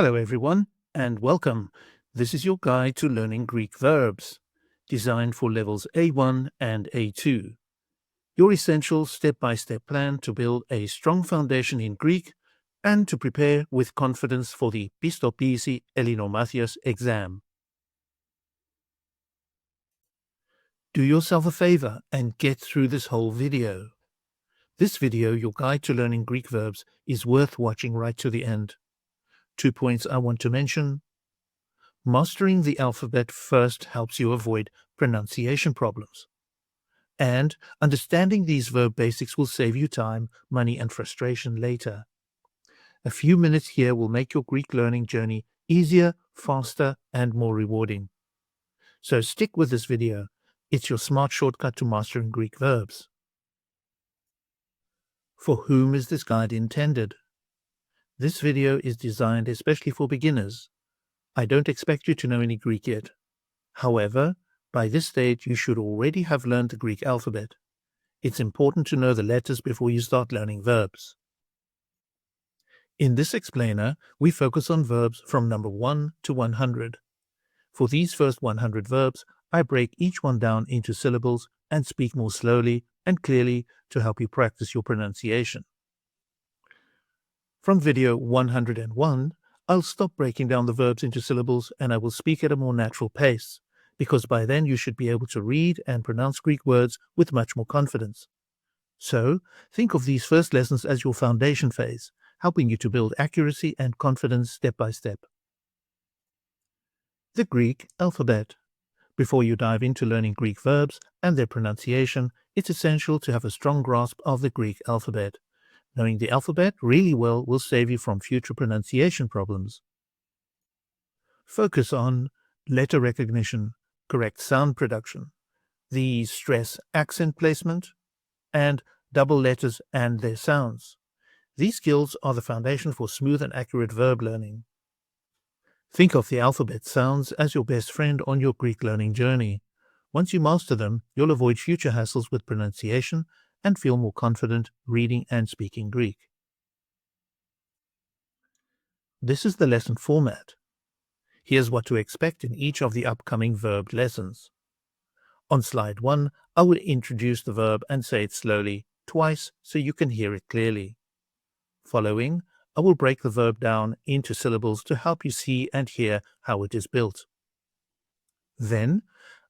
Hello everyone, and welcome. This is your guide to learning Greek verbs, designed for levels A1 and A2. Your essential step-by-step plan to build a strong foundation in Greek and to prepare with confidence for the Πιστοποίηση Ελληνομάθειας exam. Do yourself a favor and get through this whole video. This video, your guide to learning Greek verbs, is worth watching right to the end. 2 points I want to mention. Mastering the alphabet first helps you avoid pronunciation problems. And understanding these verb basics will save you time, money, and frustration later. A few minutes here will make your Greek learning journey easier, faster, and more rewarding. So stick with this video. It's your smart shortcut to mastering Greek verbs. For whom is this guide intended? This video is designed especially for beginners. I don't expect you to know any Greek yet. However, by this stage you should already have learned the Greek alphabet. It's important to know the letters before you start learning verbs. In this explainer, we focus on verbs from number 1 to 100. For these first 100 verbs, I break each one down into syllables and speak more slowly and clearly to help you practice your pronunciation. From video 101, I'll stop breaking down the verbs into syllables and I will speak at a more natural pace, because by then you should be able to read and pronounce Greek words with much more confidence. So, think of these first lessons as your foundation phase, helping you to build accuracy and confidence step by step. The Greek alphabet. Before you dive into learning Greek verbs and their pronunciation, it's essential to have a strong grasp of the Greek alphabet. Knowing the alphabet really well will save you from future pronunciation problems. Focus on letter recognition, correct sound production, the stress accent placement, and double letters and their sounds. These skills are the foundation for smooth and accurate verb learning. Think of the alphabet sounds as your best friend on your Greek learning journey. Once you master them, you'll avoid future hassles with pronunciation and feel more confident reading and speaking Greek. This is the lesson format. Here's what to expect in each of the upcoming verb lessons. On slide 1, I will introduce the verb and say it slowly, twice, so you can hear it clearly. Following, I will break the verb down into syllables to help you see and hear how it is built. Then,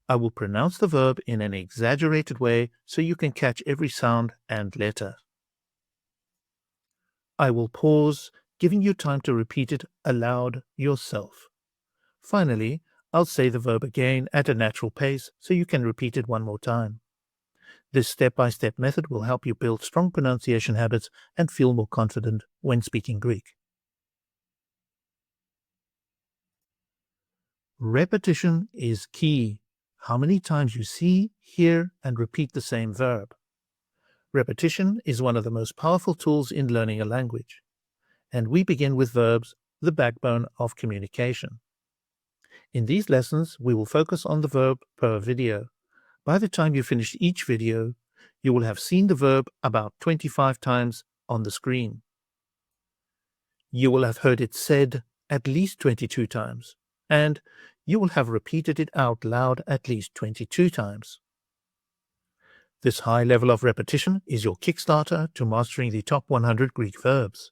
I will pronounce the verb in an exaggerated way so you can catch every sound and letter. I will pause, giving you time to repeat it aloud yourself. Finally, I'll say the verb again at a natural pace so you can repeat it one more time. This step-by-step method will help you build strong pronunciation habits and feel more confident when speaking Greek. Repetition is key. How many times you see, hear, and repeat the same verb. Repetition is one of the most powerful tools in learning a language. And we begin with verbs, the backbone of communication. In these lessons, we will focus on the verb per video. By the time you finish each video, you will have seen the verb about 25 times on the screen. You will have heard it said at least 22 times, and you will have repeated it out loud at least 22 times. This high level of repetition is your kickstarter to mastering the top 100 Greek verbs.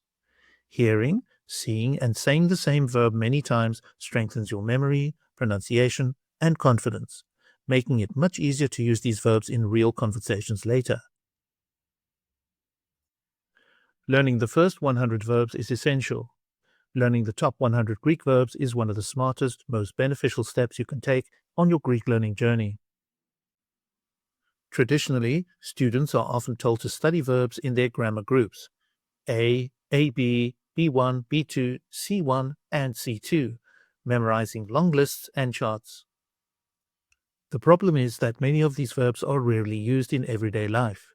Hearing, seeing, and saying the same verb many times strengthens your memory, pronunciation, and confidence, making it much easier to use these verbs in real conversations later. Learning the first 100 verbs is essential. Learning the top 100 Greek verbs is one of the smartest, most beneficial steps you can take on your Greek learning journey. Traditionally, students are often told to study verbs in their grammar groups: A, AB, B1, B2, C1, and C2, memorizing long lists and charts. The problem is that many of these verbs are rarely used in everyday life.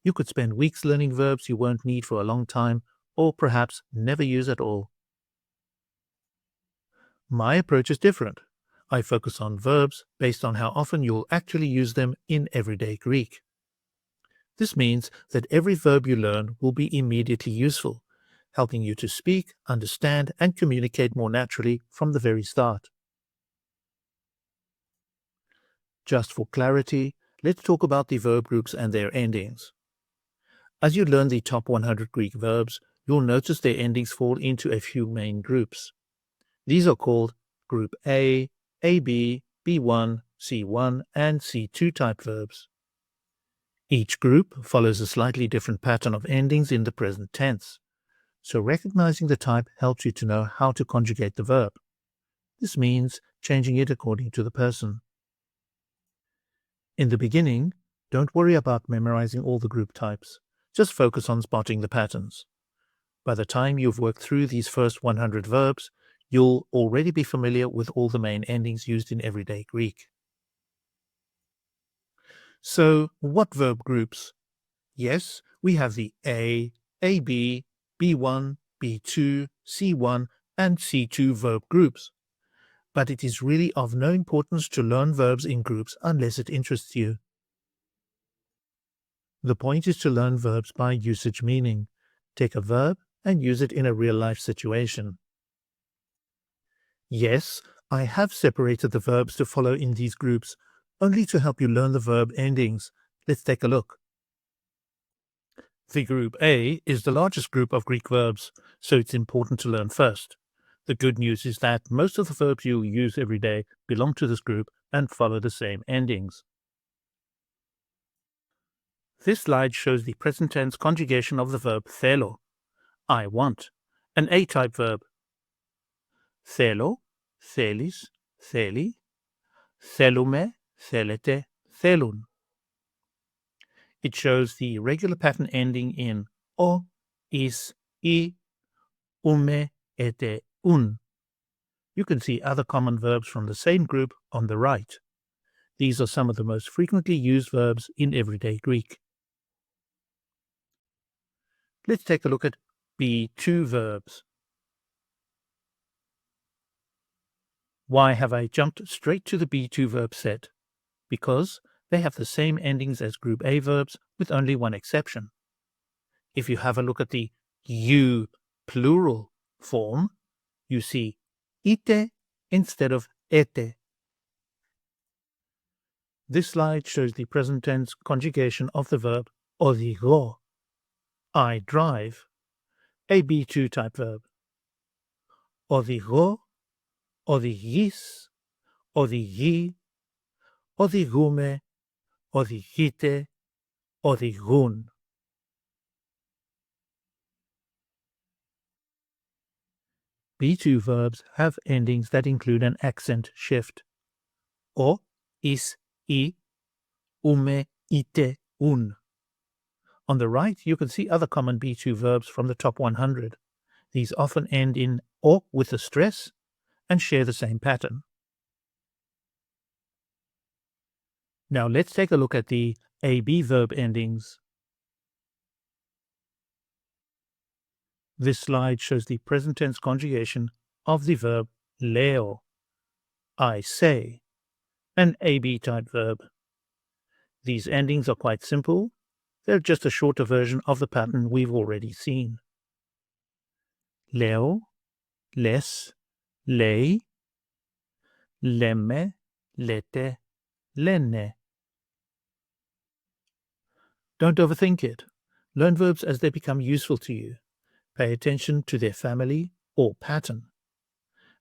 You could spend weeks learning verbs you won't need for a long time, or perhaps never use at all. My approach is different. I focus on verbs based on how often you'll actually use them in everyday Greek. This means that every verb you learn will be immediately useful, helping you to speak, understand, and communicate more naturally from the very start. Just for clarity, let's talk about the verb groups and their endings. As you learn the top 100 Greek verbs, you'll notice their endings fall into a few main groups. These are called Group A, AB, B1, C1, and C2 type verbs. Each group follows a slightly different pattern of endings in the present tense, so recognizing the type helps you to know how to conjugate the verb. This means changing it according to the person. In the beginning, don't worry about memorizing all the group types. Just focus on spotting the patterns. By the time you've worked through these first 100 verbs, you'll already be familiar with all the main endings used in everyday Greek. So, what verb groups? Yes, we have the A, AB, B1, B2, C1, and C2 verb groups. But it is really of no importance to learn verbs in groups unless it interests you. The point is to learn verbs by usage meaning. Take a verb and use it in a real-life situation. Yes, I have separated the verbs to follow in these groups, only to help you learn the verb endings. Let's take a look. The group A is the largest group of Greek verbs, so it's important to learn first. The good news is that most of the verbs you use every day belong to this group and follow the same endings. This slide shows the present tense conjugation of the verb θέλω, I want, an A-type verb. Θέλω, θέλεις, θέλει, θέλουμε, θέλετε, θέλουν. It shows the regular pattern ending in o, is, I, ume, ete, un. You can see other common verbs from the same group on the right. These are some of the most frequently used verbs in everyday Greek. Let's take a look at B2 verbs. Why have I jumped straight to the B2 verb set? Because they have the same endings as Group A verbs with only one exception. If you have a look at the you plural form, you see ite instead of ete. This slide shows the present tense conjugation of the verb οδηγώ, I drive, a B2 type verb. Οδηγώ, οδηγείς, οδηγεί, οδηγούμε, οδηγείτε, οδηγούν. B2 verbs have endings that include an accent shift. O, is, I, ume, ite, un. On the right, you can see other common B2 verbs from the top 100. These often end in o with a stress and share the same pattern. Now let's take a look at the AB verb endings. This slide shows the present tense conjugation of the verb λέω, I say, an AB type verb. These endings are quite simple. They're just a shorter version of the pattern we've already seen. Λέω, λες, λέει, λέμε, λέτε, λένε. Don't overthink it. Learn verbs as they become useful to you. Pay attention to their family or pattern.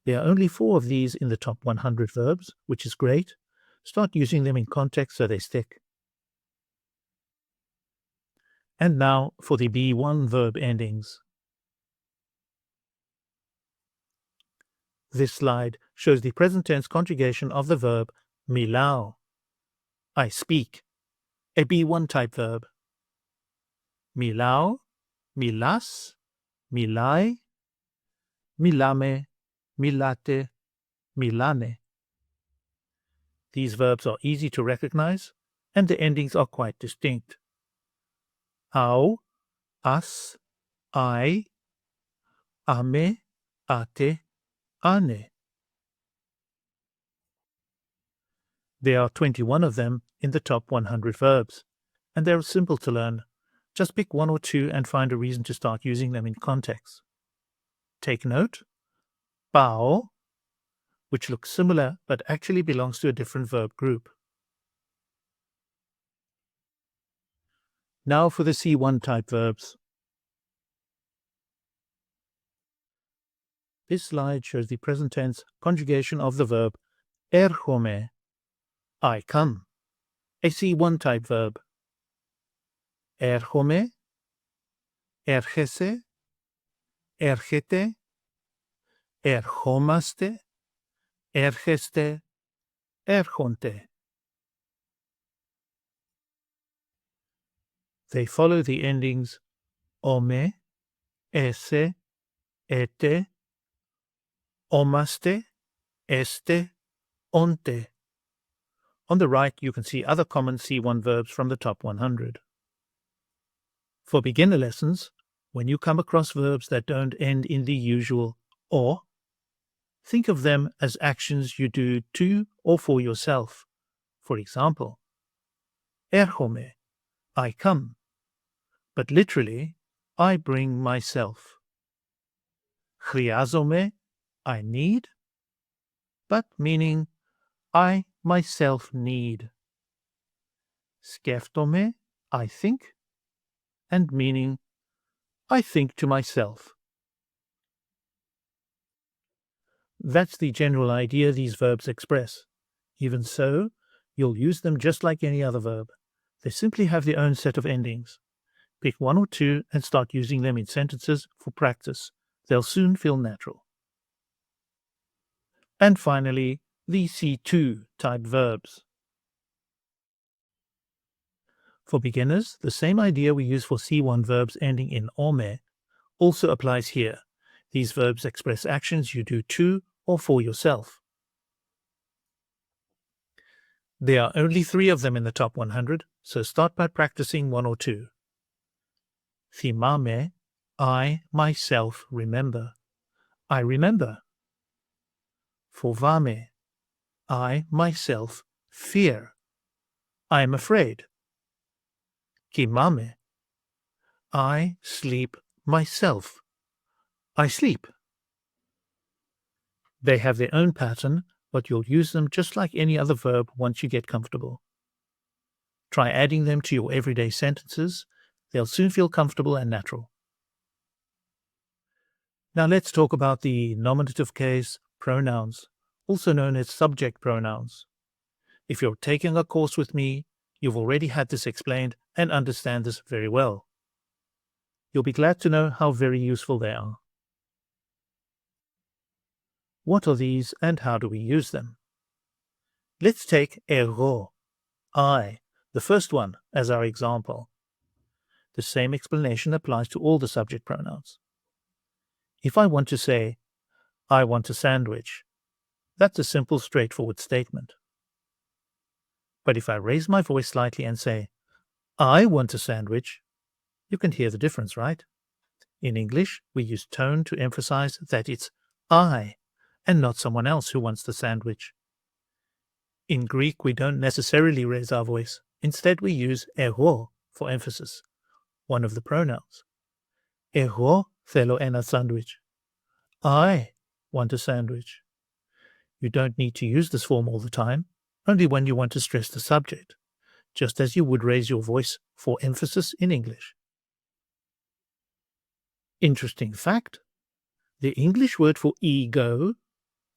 There are only 4 of these in the top 100 verbs, which is great. Start using them in context so they stick. And now for the B1 verb endings. This slide shows the present tense conjugation of the verb μιλάω, I speak, a B1 type verb. Μιλάω, μιλάς, μιλάει, μιλάμε, μιλάτε, μιλάνε. These verbs are easy to recognize, and the endings are quite distinct. Au, as, I, ame, ate, ane. There are 21 of them in the top 100 verbs, and they're simple to learn. Just pick 1 or 2 and find a reason to start using them in context. Take note, πάω, which looks similar but actually belongs to a different verb group. Now for the C1 type verbs. This slide shows the present tense conjugation of the verb έρχομαι, I come, a C1 type verb. Έρχομαι, έρχεσαι, έρχεται, ερχόμαστε, έρχεστε, έρχονται. They follow the endings ome, ese, ete, omaste, este, onte. On the right, you can see other common C1 verbs from the top 100. For beginner lessons, when you come across verbs that don't end in the usual or, think of them as actions you do to or for yourself. For example, έρχομαι, I come, but literally, I bring myself. Χρειάζομαι, I need, but meaning I myself need. Σκέφτομαι, I think, and meaning I think to myself. That's the general idea these verbs express. Even so, you'll use them just like any other verb. They simply have their own set of endings. Pick one or two and start using them in sentences for practice. They'll soon feel natural. And finally, the C2 type verbs. For beginners, the same idea we use for C1 verbs ending in ome also applies here. These verbs express actions you do to or for yourself. There are only 3 of them in the top 100, so start by practicing 1 or 2. Θυμάμαι, I myself remember. I remember. Φοβάμαι, I myself fear. I am afraid. Κοιμάμαι, I sleep myself. I sleep. They have their own pattern, but you'll use them just like any other verb once you get comfortable. Try adding them to your everyday sentences. They'll soon feel comfortable and natural. Now let's talk about the nominative case pronouns, also known as subject pronouns. If you're taking a course with me, you've already had this explained and understand this very well. You'll be glad to know how very useful they are. What are these and how do we use them? Let's take εγώ, I, the first one, as our example. The same explanation applies to all the subject pronouns. If I want to say, I want a sandwich, that's a simple, straightforward statement. But if I raise my voice slightly and say, I want a sandwich, you can hear the difference, right? In English, we use tone to emphasize that it's I and not someone else who wants the sandwich. In Greek, we don't necessarily raise our voice. Instead, we use εγώ for emphasis, one of the pronouns. Εγώ θέλω ένα sandwich. I want a sandwich. You don't need to use this form all the time, only when you want to stress the subject, just as you would raise your voice for emphasis in English. Interesting fact, the English word for ego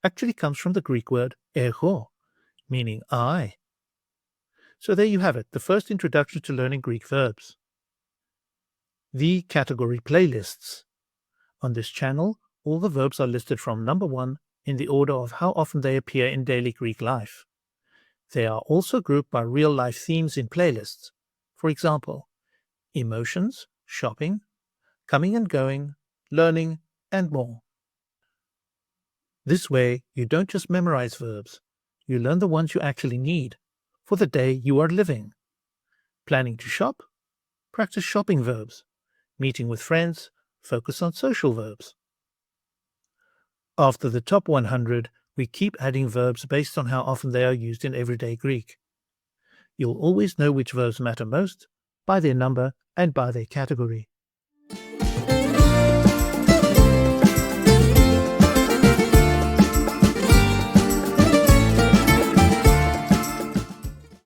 actually comes from the Greek word εγώ, meaning I. So there you have it, the first introduction to learning Greek verbs. The category playlists. On this channel, all the verbs are listed from number 1 in the order of how often they appear in daily Greek life. They are also grouped by real-life themes in playlists. For example, emotions, shopping, coming and going, learning, and more. This way, you don't just memorize verbs. You learn the ones you actually need for the day you are living. Planning to shop? Practice shopping verbs. Meeting with friends? Focus on social verbs. After the top 100, we keep adding verbs based on how often they are used in everyday Greek. You'll always know which verbs matter most by their number and by their category.